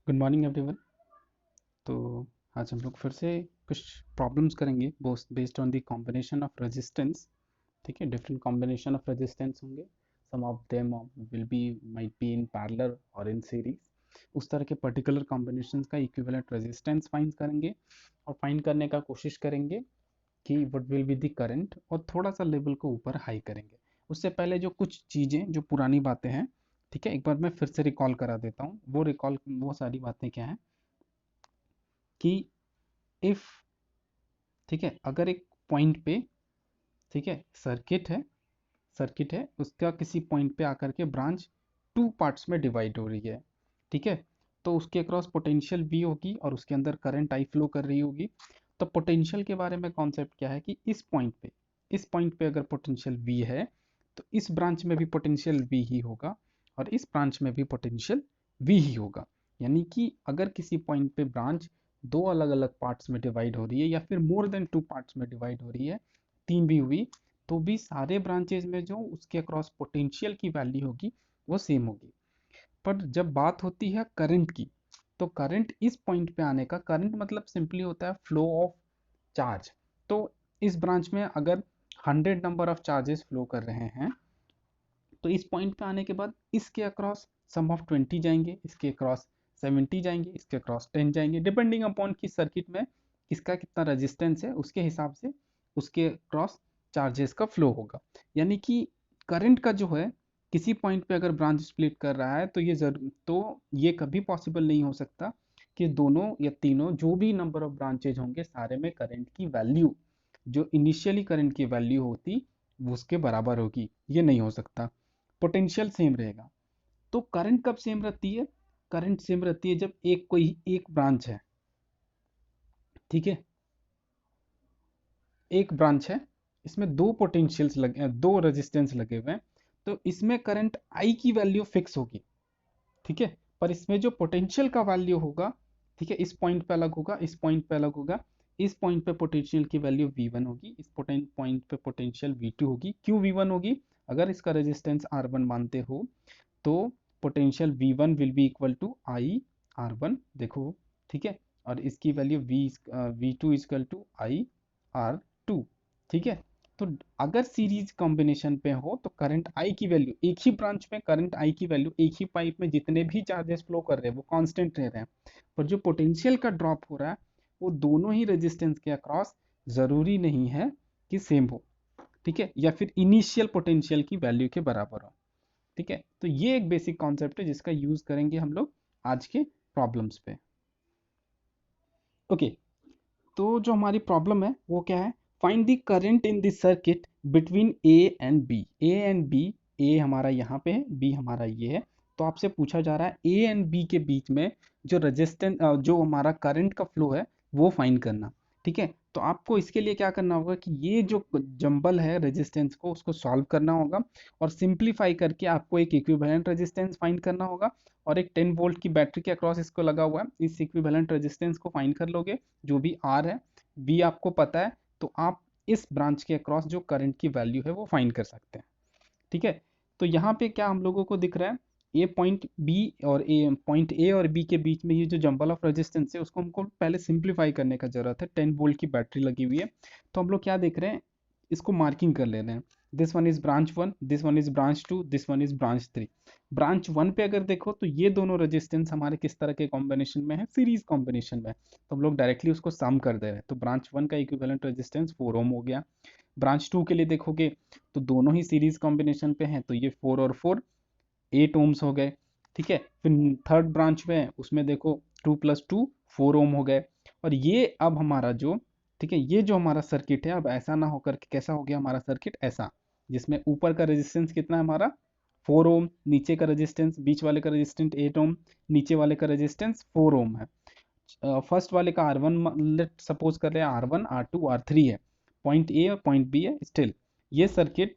Good morning everyone. तो आज हम लोग फिर से कुछ प्रॉब्लम्स करेंगे based on the combination of resistance. ठीक है, डिफरेंट कॉम्बिनेशन ऑफ रेजिस्टेंस होंगे। Some of them will be might be in parallel और इन सीरीज। उस तरह के पर्टिकुलर कॉम्बिनेशंस का इक्विवेलेंट रेजिस्टेंस फाइंड करेंगे और फाइंड करने का कोशिश करेंगे कि what will be the current, और थोड़ा सा लेवल को ऊपर हाई करेंगे। उससे पहले जो कुछ चीज़ें जो पुरानी बातें हैं, ठीक है, एक बार मैं फिर से रिकॉल करा देता हूँ। वो सारी बातें क्या हैं कि इफ, ठीक है, अगर एक पॉइंट पे, ठीक है, सर्किट है उसका किसी पॉइंट पे आकर के ब्रांच टू पार्ट्स में डिवाइड हो रही है। ठीक है, तो उसके अक्रॉस पोटेंशियल V होगी और उसके अंदर करंट I फ्लो कर रही होगी। तो पोटेंशियल के बारे में कॉन्सेप्ट क्या है कि इस पॉइंट पे अगर पोटेंशियल V है तो इस ब्रांच में भी पोटेंशियल V ही होगा और इस ब्रांच में भी पोटेंशियल V ही होगा। यानी कि अगर किसी पॉइंट पे ब्रांच दो अलग अलग पार्ट्स में डिवाइड हो रही है या फिर मोर देन टू पार्ट्स में डिवाइड हो रही है, तीन भी हुई, तो भी सारे ब्रांचेज में जो उसके अक्रॉस पोटेंशियल की वैल्यू होगी वो सेम होगी। पर जब बात होती है करंट की, तो करंट इस पॉइंट पे आने का, करंट मतलब सिंपली होता है फ्लो ऑफ चार्ज। तो इस ब्रांच में अगर 100 नंबर ऑफ चार्जेस फ्लो कर रहे हैं, तो इस पॉइंट पे आने के बाद इसके अक्रॉस सम ऑफ 20 जाएंगे, इसके अक्रॉस 70 जाएंगे, इसके अक्रॉस 10 जाएंगे, डिपेंडिंग अपॉन कि सर्किट में किसका कितना रेजिस्टेंस है उसके हिसाब से उसके क्रॉस चार्जेस का फ्लो होगा। यानी कि करंट का जो है किसी पॉइंट पे अगर ब्रांच स्प्लिट कर रहा है, तो ये कभी पॉसिबल नहीं हो सकता कि दोनों या तीनों जो भी नंबर ऑफ ब्रांचेज होंगे सारे में करंट की वैल्यू, जो इनिशियली करंट की वैल्यू होती, वो उसके बराबर होगी। ये नहीं हो सकता। पोटेंशियल सेम रहेगा। तो करंट कब सेम रहती है? करंट सेम रहती है जब कोई एक ब्रांच है, ठीक है, एक ब्रांच है, इसमें दो पोटेंशियल्स लगे, दो रेजिस्टेंस लगे हुए हैं, तो इसमें करंट आई की वैल्यू फिक्स होगी। ठीक है, पर इसमें जो पोटेंशियल का वैल्यू होगा, ठीक है, इस पॉइंट पे अलग होगा, इस पॉइंट पे अलग होगा। इस पॉइंट पे पोटेंशियल की वैल्यू V1 होगी, इस पॉइंट पे पोटेंशियल V2 होगी। क्यों V1 होगी? अगर इसका रेजिस्टेंस R1 मानते हो तो potential V1 will be equal to I R1, देखो, ठीक है, और इसकी value V2 equal to I R2। ठीक है, तो अगर सीरीज कॉम्बिनेशन पे हो तो करंट I की वैल्यू, एक ही ब्रांच में करंट I की वैल्यू, एक ही पाइप में जितने भी चार्जेस फ्लो कर रहे हैं वो कांस्टेंट रह रहे हैं, पर जो पोटेंशियल का ड्रॉप हो रहा है वो दोनों ही रेजिस्टेंस के अक्रॉस जरूरी नहीं है कि सेम हो। ठीक है, या फिर इनिशियल पोटेंशियल की वैल्यू के बराबर हो। ठीक है, तो ये एक बेसिक कॉन्सेप्ट है जिसका यूज करेंगे हम लोग आज के प्रॉब्लम्स पे। ओके, तो जो हमारी प्रॉब्लम है वो क्या है? Find the current in the circuit between A and B. ए हमारा यहाँ पे है, बी हमारा ये है। तो आपसे पूछा जा रहा है ए एंड बी के बीच में जो रेजिस्टेंस, जो हमारा करंट का फ्लो है वो फाइंड करना। ठीक है, तो आपको इसके लिए क्या करना होगा कि ये जो जंबल है रेजिस्टेंस को, उसको सॉल्व करना होगा और सिंप्लीफाई करके आपको एक इक्विवेलेंट रेजिस्टेंस फाइंड करना होगा। और एक 10 वोल्ट की बैटरी के अक्रॉस इसको लगा हुआ है, इस इक्विवेलेंट रेजिस्टेंस को फाइंड कर लोगे, जो भी आर है, बी आपको पता है, तो आप इस ब्रांच के अक्रॉस जो करंट की वैल्यू है वो फाइंड कर सकते हैं। ठीक है, तो यहाँ पे क्या हम लोगों को दिख रहा है? पॉइंट ए और बी के बीच में ये जो जंबल ऑफ रेजिस्टेंस है उसको हमको पहले सिंप्लीफाई करने का जरूरत है। 10 वोल्ट की बैटरी लगी हुई है, तो हम लोग क्या देख रहे हैं, इसको मार्किंग कर ले रहे हैं। This one is branch 1, this one is branch 2, this one is branch 3। Branch 1 पे अगर देखो तो ये दोनों रेजिस्टेंस हमारे किस तरह के कॉम्बिनेशन में है? सीरीज कॉम्बिनेशन में। तो हम लोग डायरेक्टली उसको सम कर दे रहे हैं, तो ब्रांच 1 का इक्विवेलेंट रेजिस्टेंस 4 ओम हो गया। ब्रांच 2 के लिए देखोगे तो दोनों ही सीरीज कॉम्बिनेशन पे हैं, तो ये 4 और 4 8 ओम्स हो गए। ठीक है, फिर थर्ड ब्रांच में है उसमें देखो 2 प्लस 2 4 ओम हो गए। और ये अब हमारा जो, ठीक है, ये जो हमारा सर्किट है अब ऐसा ना होकर के कैसा हो गया हमारा सर्किट, ऐसा, जिसमें ऊपर का रेजिस्टेंस कितना है हमारा 4 ओम, नीचे का रेजिस्टेंस, बीच वाले का रेजिस्टेंस 8 ओम, नीचे वाले का रेजिस्टेंस 4 ओम है। फर्स्ट वाले का R1 लेट सपोज कर रहे हैं R1 R2 R3 है, पॉइंट ए और पॉइंट बी है स्टिल। ये सर्किट,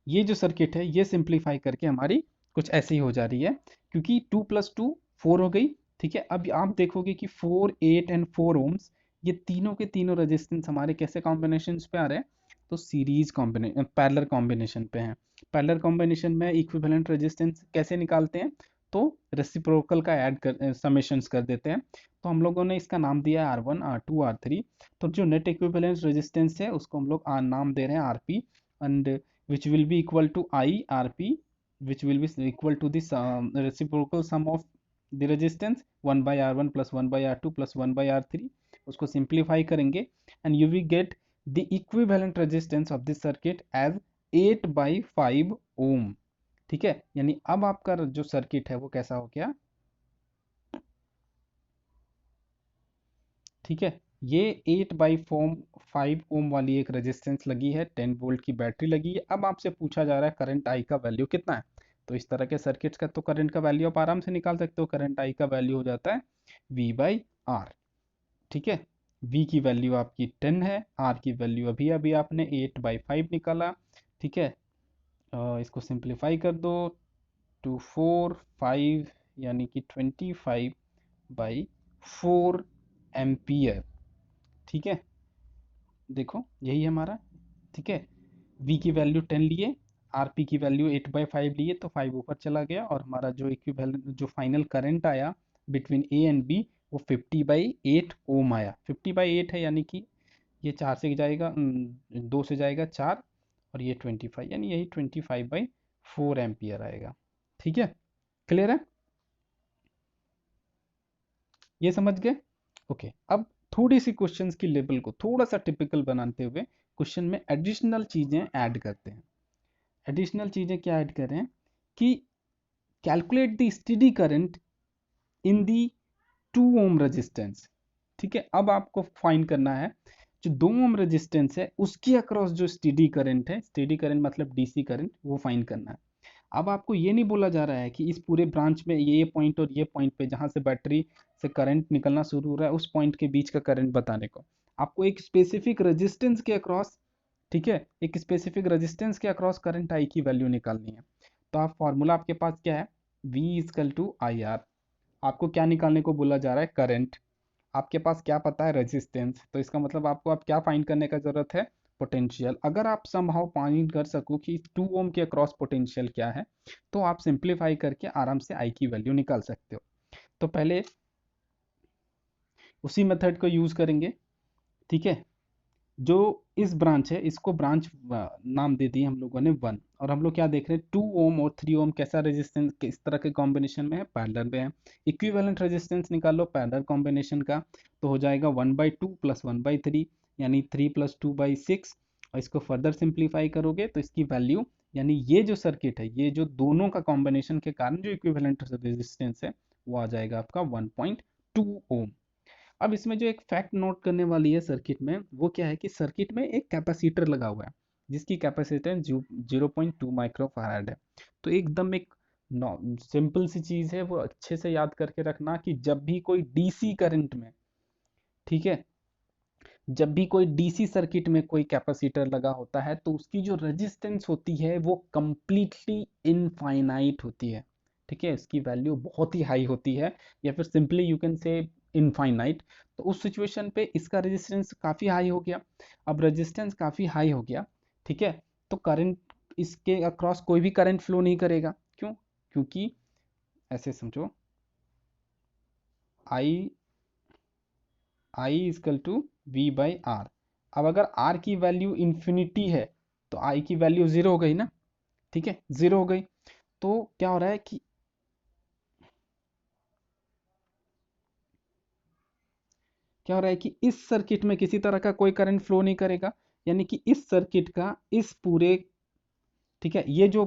ये जो सर्किट है ये सिंप्लीफाई करके हमारी कुछ ऐसी हो जा रही है, क्योंकि 2 प्लस 2 4 हो गई। ठीक है, अब आप देखोगे कि 4 8 एंड 4 ओम्स, ये तीनों के तीनों रेजिस्टेंस हमारे कैसे कॉम्बिनेशन पे आ रहे हैं? तो सीरीज कॉम्बिनेशन, पैरेलल कॉम्बिनेशन पे हैं। पैरेलल कॉम्बिनेशन में इक्विवेलेंट रेजिस्टेंस कैसे निकालते हैं? तो रेसिप्रोकल का ऐड कर समेशंस कर देते हैं। तो हम लोगों ने इसका नाम दिया है R1 R2 R3। तो जो नेट इक्विवेलेंस रेजिस्टेंस है उसको हम लोग नाम दे रहे हैं RP, and which will be equal to I RP, which will be equal to this reciprocal sum of the resistance 1 by R1 plus 1 by R2 plus 1 by R3। उसको simplify करेंगे and you will get the equivalent resistance of this circuit as 8 by 5 ohm। ठीक है, यानी अब आपका जो circuit है वो कैसा हो गया, ठीक है, ये 8 बाई 5 ओम वाली एक रेजिस्टेंस लगी है, 10 वोल्ट की बैटरी लगी है। अब आपसे पूछा जा रहा है करंट आई का वैल्यू कितना है। तो इस तरह के सर्किट्स का तो करंट का वैल्यू आप आराम से निकाल सकते हो। करंट आई का वैल्यू हो जाता है V बाई आर। ठीक है, V की वैल्यू आपकी 10 है, R की वैल्यू अभी अभी आपने 8 बाई 5 निकाला। ठीक है, इसको सिंप्लीफाई कर दो, 2 4 5 यानी कि 25 बाई 4 एम्पियर। ठीक है, देखो यही है हमारा। ठीक है, V की वैल्यू 10 लिए, RP की वैल्यू 8 बाई 5 लिए, तो 5 ऊपर चला गया और हमारा जो इक्विवेलेंट जो फाइनल करंट आया बिटवीन A एंड B वो 50 बाई 8 ओम आया। 50 बाई 8 है यानी कि ये 4 से जाएगा, 2 से जाएगा 4, और ये 25 यानी यही 25 बाई 4 एम्पियर आएगा। ठीक है, क्लियर है, ये समझ गए। ओके, अब थोड़ी सी क्वेश्चंस की लेवल को थोड़ा सा टिपिकल बनाते हुए क्वेश्चन में एडिशनल चीजें ऐड करते हैं। एडिशनल चीजें क्या ऐड कर रहे हैं कि calculate the steady current in the 2 ohm resistance. ठीक है, अब आपको फाइंड करना है जो 2 ओम रेजिस्टेंस है उसके अक्रॉस जो स्टेडी करंट है, स्टेडी करंट मतलब डीसी करंट, वो फाइंड करना है। अब आपको ये नहीं बोला जा रहा है कि इस पूरे ब्रांच में ये पॉइंट और ये पॉइंट पे जहां से बैटरी से करंट निकलना शुरू हो रहा है उस पॉइंट के बीच का करंट बताने को। आपको एक स्पेसिफिक रेजिस्टेंस के अक्रॉस, ठीक है, एक स्पेसिफिक रेजिस्टेंस के अक्रॉस करंट आई की वैल्यू निकालनी है। तो आप फॉर्मूला आपके पास क्या है, V equal to I R. आपको क्या निकालने को बोला जा रहा है, करंट। आपके पास क्या पता है, रेजिस्टेंस। तो इसका मतलब आपको आप क्या फाइंड करने का जरूरत है, पोटेंशियल। अगर आप समहाउ फाइंड कर सको कि 2 ओम के अक्रॉस पोटेंशियल क्या है, तो आप सिंप्लीफाई करके आराम से आई की वैल्यू निकाल सकते हो। तो पहले उसी मेथड को यूज करेंगे। ठीक है, जो इस ब्रांच है इसको ब्रांच नाम दे दिए हम लोगों ने 1, और हम लोग क्या देख रहे हैं 2 ओम और 3 ओम कैसा रेजिस्टेंस किस तरह के कॉम्बिनेशन में है, पैरेलल में है। इक्विवेलेंट रेजिस्टेंस निकालो पैरेलल कॉम्बिनेशन का, तो हो जाएगा 1/2 प्लस 1/3 यानी 3 प्लस 2/6। और इसको फर्दर सिंप्लीफाई करोगे तो इसकी वैल्यू, यानी ये जो सर्किट है ये जो दोनों का कॉम्बिनेशन के कारण जो इक्विवेलेंट रेजिस्टेंस है वो आ जाएगा आपका 1.2 ओम। अब इसमें जो एक फैक्ट नोट करने वाली है सर्किट में, वो क्या है कि सर्किट में एक कैपेसिटर लगा हुआ है जिसकी कैपेसिटेंस 0.2 माइक्रोफैराड है। तो एकदम एक सिंपल सी चीज है, वो अच्छे से याद करके रखना कि जब भी कोई डीसी करंट में, ठीक है, जब भी कोई डीसी सर्किट में कोई कैपेसिटर लगा होता है तो उसकी जो रेजिस्टेंस होती है वो कंप्लीटली इनफाइनाइट होती है। ठीक है, इसकी वैल्यू बहुत ही हाई होती है, या फिर simply you can say infinite. तो उस सिचुएशन पे इसका रेजिस्टेंस काफ़ी हाई हो गया। अब रेजिस्टेंस काफ़ी हाई हो गया, ठीक है, तो करंट इसके अक्रॉस कोई भी करंट फ्लो नहीं करेगा। क्यों, क्योंकि ऐसे समझो I is equal to V by R. अब अगर R की वैल्यू इंफिनिटी है तो I की वैल्यू जीरो हो गई ना। ठीक है, जीरो हो गई, तो क्या हो रहा है कि क्या हो रहा है कि इस सर्किट में किसी तरह का कोई करंट फ्लो नहीं करेगा, यानी कि इस सर्किट का इस पूरे, ठीक है, ये जो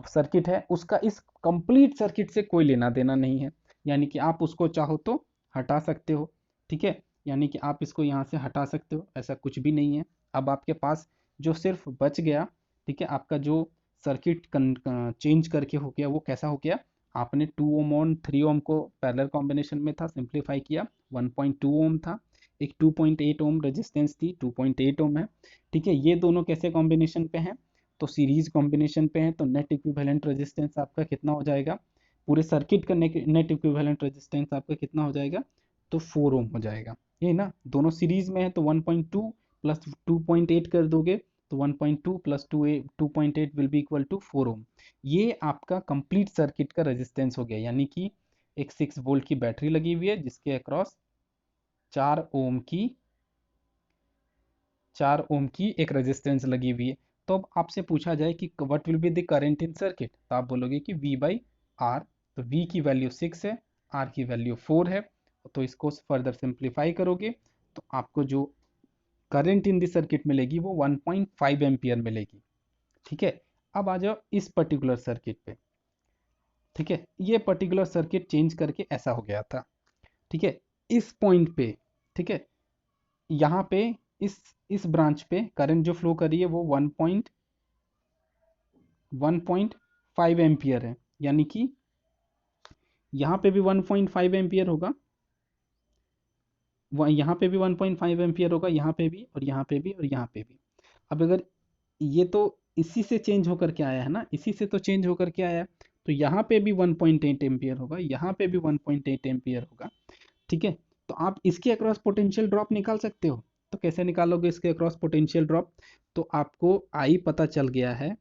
सर्किट है उसका इस कंप्लीट सर्किट से कोई लेना देना नहीं है। यानी कि आप उसको चाहो तो हटा सकते हो। ठीक है, यानी कि आप इसको यहाँ से हटा सकते हो, ऐसा कुछ भी नहीं है। अब आपके पास जो सिर्फ बच गया, ठीक है, आपका जो सर्किट चेंज करके हो गया वो कैसा हो गया, आपने 2 ओम और 3 ओम को पैरेलल कॉम्बिनेशन में था, सिंप्लीफाई किया 1.2 ओम था, एक 2.8 ओम रेजिस्टेंस थी, 2.8 ओम है। ठीक है, ये दोनों कैसे कॉम्बिनेशन पे हैं, तो सीरीज कॉम्बिनेशन पे है, तो नेट इक्विवेलेंट रेजिस्टेंस आपका कितना हो जाएगा, पूरे सर्किट का नेट इक्विवेलेंट रेजिस्टेंस आपका कितना हो जाएगा, तो 4 ओम हो जाएगा। ये ना दोनों सीरीज में है तो 1.2 प्लस 2.8 कर दोगे तो 1.2 plus 2.8 will be equal to 4 ohm. ये आपका कंप्लीट सर्किट का रेजिस्टेंस हो गया, यानी कि एक 6 वोल्ट की बैटरी लगी हुई है जिसके अक्रॉस 4 ओम की 4 ओम की एक रेजिस्टेंस लगी हुई है। तो अब आपसे पूछा जाए कि what will be the current in circuit, तो आप बोलोगे कि V बाई आर। तो V की वैल्यू 6 है, R की वैल्यू 4 है, तो इसको फर्दर सिंप्लीफाई करोगे तो आपको जो करंट इन द सर्किट मिलेगी वो 1.5 एम्पियर मिलेगी। ठीक है, अब आ जाओ इस पर्टिकुलर सर्किट पे। ठीक है, ये पर्टिकुलर सर्किट चेंज करके ऐसा हो गया था। ठीक है, इस पॉइंट पे, ठीक है, यहाँ पे इस ब्रांच पे करंट जो फ्लो कर रही है वो 1.5 एम्पियर है, यानी कि यहाँ पे भी 1.5 एम्पियर होगा, यहाँ पे भी 1.5 एम्पियर होगा, यहाँ पे भी और यहाँ पे भी और यहाँ पे भी। अब अगर ये तो इसी से चेंज होकर के आया है ना, इसी से तो चेंज होकर के आया है, तो यहाँ पे भी 1.8 एम्पियर होगा, यहाँ पे भी 1.8 एम्पियर होगा। ठीक है, तो आप इसके अक्रॉस पोटेंशियल ड्रॉप निकाल सकते हो। तो कैसे निकालोगे इसके अक्रॉस पोटेंशियल ड्रॉप? तो आपको आई पता चल गया है,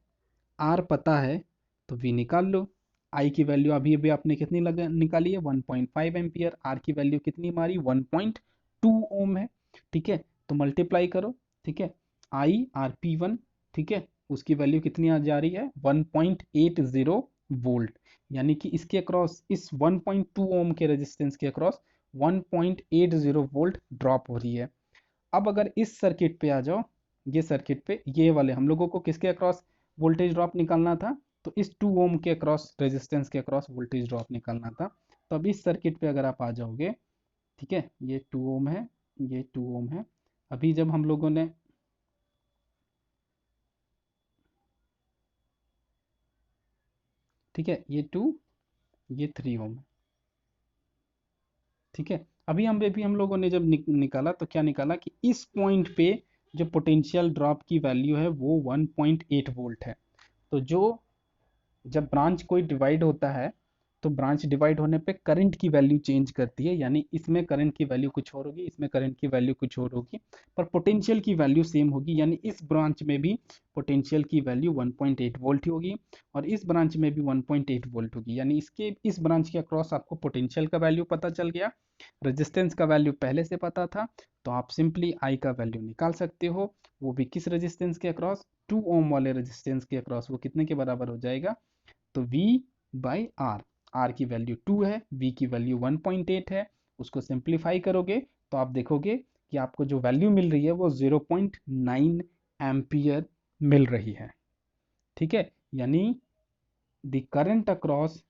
आर पता है, तो वी निकाल लो। आई की वैल्यू अभी अभी आपने कितनी निकाली है? 1.5 एम्पियर। आर की वैल्यू कितनी मारी? 1.2 ओम है। ठीक है, तो मल्टीप्लाई करो। ठीक है, आई आर पी वन, ठीक है, उसकी वैल्यू कितनी आ जा रही है? 1.80 वोल्ट, यानी कि इसके अक्रॉस, इस 1.2 ओम के रेजिस्टेंस के अक्रॉस 1.80 वोल्ट ड्रॉप हो रही है। अब अगर इस सर्किट पे आ जाओ, ये सर्किट पे ये वाले हम लोगों को किसके अक्रॉस वोल्टेज ड्रॉप निकालना था? तो इस 2 ओम के अक्रॉस, रेजिस्टेंस के अक्रॉस वोल्टेज ड्रॉप निकालना था। तो अब इस सर्किट पे अगर आप आ जाओगे, ठीक है, ये 2 ओम है, ये 2 ओम है। अभी जब हम लोगों ने, ठीक है, ये 2, ये 3 ओम है। ठीक है, अभी हम लोगों ने जब निकाला तो क्या निकाला कि इस पॉइंट पे जो पोटेंशियल ड्रॉप की वैल्यू है वो 1.8 वोल्ट है। तो जो, जब ब्रांच कोई डिवाइड होता है तो ब्रांच डिवाइड होने पे करंट की वैल्यू चेंज करती है, यानी इसमें करंट की वैल्यू कुछ और होगी, इसमें करंट की वैल्यू कुछ और होगी, पर पोटेंशियल की वैल्यू सेम होगी। यानी इस ब्रांच में भी पोटेंशियल की वैल्यू 1.8 वोल्ट ही होगी और इस ब्रांच में भी 1.8 वोल्ट होगी। यानी इसके, इस ब्रांच के अक्रॉस आपको पोटेंशियल का वैल्यू पता चल गया, रेजिस्टेंस का वैल्यू पहले से पता था, तो आप सिंपली आई का वैल्यू निकाल सकते हो। वो भी किस रेजिस्टेंस के अक्रॉस? 2 ओम वाले रेजिस्टेंस के अक्रॉस। वो कितने के बराबर हो जाएगा? तो V बाई आर, आर की वैल्यू 2 है, V की वैल्यू 1.8 है। उसको सिंप्लीफाई करोगे तो आप देखोगे कि आपको जो वैल्यू मिल रही है वो 0.9 एम्पियर मिल रही है। ठीक है, यानी the current across,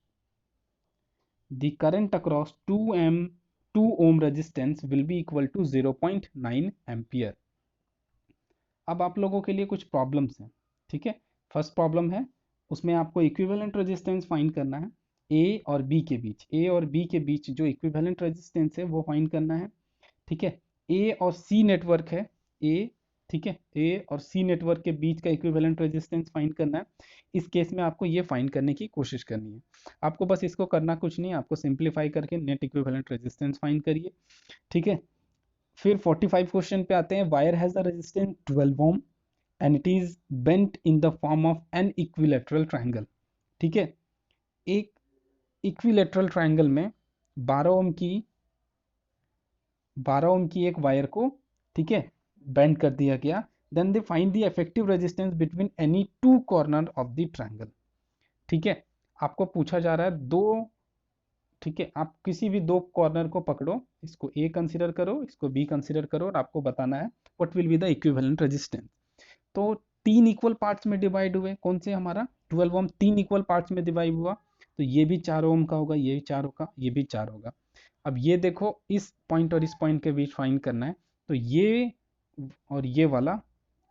the current across 2 ohm resistance will be equal to 0.9 ampere. अब आप लोगों के लिए कुछ प्रॉब्लम्स हैं। ठीक है, फर्स्ट प्रॉब्लम है, उसमें आपको इक्विवेलेंट रेजिस्टेंस फाइंड करना है ए और बी के बीच। ए और बी के बीच जो इक्विवेलेंट रेजिस्टेंस है वो फाइंड करना है। ठीक है, ए और सी नेटवर्क है, ए, ठीक है, ए और सी नेटवर्क के बीच का इक्विवेलेंट रेजिस्टेंस फाइंड करना है। इस केस में आपको ये फाइंड करने की कोशिश करनी है। आपको बस इसको करना कुछ नहीं है, आपको सिंप्लीफाई करके नेट इक्विवेलेंट रेजिस्टेंस फाइंड करिए। ठीक है, फिर 45 क्वेश्चन पे आते हैं। Wire has the resistance 12 ohm and it is bent in the form of an equilateral triangle. ठीक है, एक इक्विलेटरल ट्रायंगल में 12 ओम की 12 ओम की एक वायर को, ठीक है, बेंड कर दिया गया। Then they find the effective resistance between any two corner of the triangle. ठीक है, आपको पूछा जा रहा है दो, ठीक है, आप किसी भी दो कॉर्नर को पकड़ो, इसको ए कंसीडर करो, इसको बी कंसीडर करो, और आपको बताना है what will be the equivalent resistance. तो तीन इक्वल पार्ट्स में डिवाइड हुए, कौन से? हमारा 12 ओम तीन इक्वल पार्ट्स में डिवाइड हुआ, तो ये भी 4 ओम का होगा, ये भी 4 होगा, ये भी 4 होगा। अब ये देखो, इस पॉइंट और इस पॉइंट के बीच फाइंड करना है, तो ये और ये वाला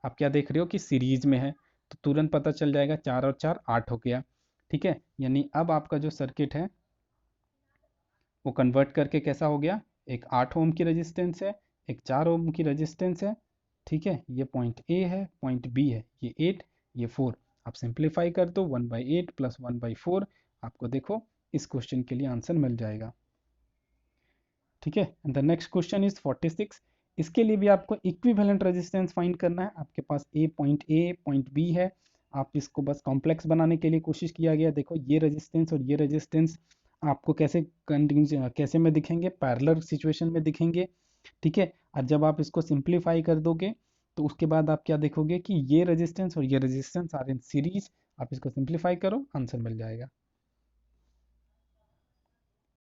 आप क्या देख रहे हो कि सीरीज में है, तो तुरंत पता चल जाएगा, 4 और 4 8 हो गया। ठीक है, यानी अब आपका जो सर्किट है वो कन्वर्ट करके कैसा हो गया? एक 8 ओम की रेजिस्टेंस है, एक 4 ओम की रेजिस्टेंस है। ठीक है, ये पॉइंट ए है, पॉइंट बी है, ये 8, ये 4। आप सिंप्लीफाई कर दो, 1/8 प्लस 1/4, आपको देखो इस क्वेश्चन के लिए आंसर मिल जाएगा। ठीक है, द नेक्स्ट क्वेश्चन इज 46। इसके लिए भी आपको इक्विवेलेंट रेजिस्टेंस फाइंड करना है। आपके पास ए पॉइंट बी है, आप इसको बस कॉम्प्लेक्स बनाने के लिए कोशिश किया गया। देखो ये रेजिस्टेंस और ये रेजिस्टेंस आपको कैसे कैसे में दिखेंगे, पैरेलल सिचुएशन में दिखेंगे, ठीक है। और जब आप इसको सिंप्लीफाई कर दोगे तो उसके बाद आप क्या देखोगे कि ये रेजिस्टेंस और ये रेजिस्टेंस आर इन सीरीज। आप इसको सिंप्लीफाई करो, आंसर मिल जाएगा।